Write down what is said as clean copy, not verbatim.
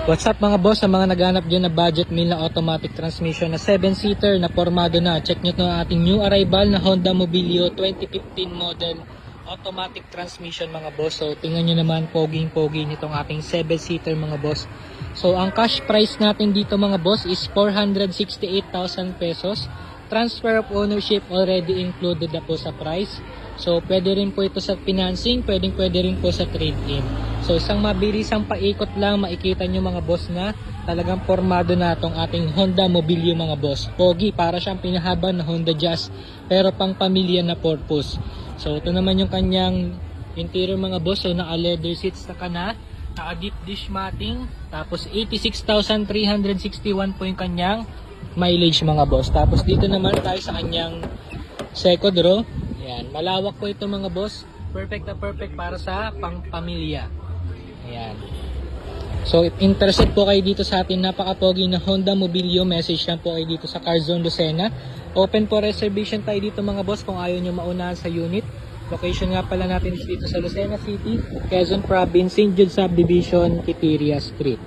What's up mga boss, sa mga naghanap dyan na budget meal na automatic transmission na 7-seater na formado na, check nyo ito ang ating new arrival na Honda Mobilio 2015 model automatic transmission mga boss. So tingnan nyo naman, poging-pogi nitong ating 7-seater mga boss. So ang cash price natin dito mga boss is 468,000 pesos. Transfer of ownership already included na po sa price. So pwede rin po ito sa financing, pwede rin po sa trade-in. So isang mabilisang paikot lang, makikita nyo mga boss na talagang formado na itong ating Honda Mobilio mga boss. Pogi, para siyang pinahaba na Honda Jazz pero pang pamilya na purpose. So ito naman yung kanyang interior mga boss. So naka leather seats na kana, naka deep dish matting, tapos 86,361 po yung kanyang mileage mga boss. Tapos dito naman tayo sa kanyang second row. Ayan, malawak po ito mga boss. Perfect na perfect para sa pang-pamilya. Ayan. So if interested po kayo dito sa atin napaka-pogi na Honda Mobilio, message lang po kayo dito sa Carzon Lucena. Open po reservation tayo dito mga boss kung ayaw nyo maunahan sa unit. Location nga pala natin dito sa Lucena City, Quezon Province, St. Jude Subdivision, Quiteria Street.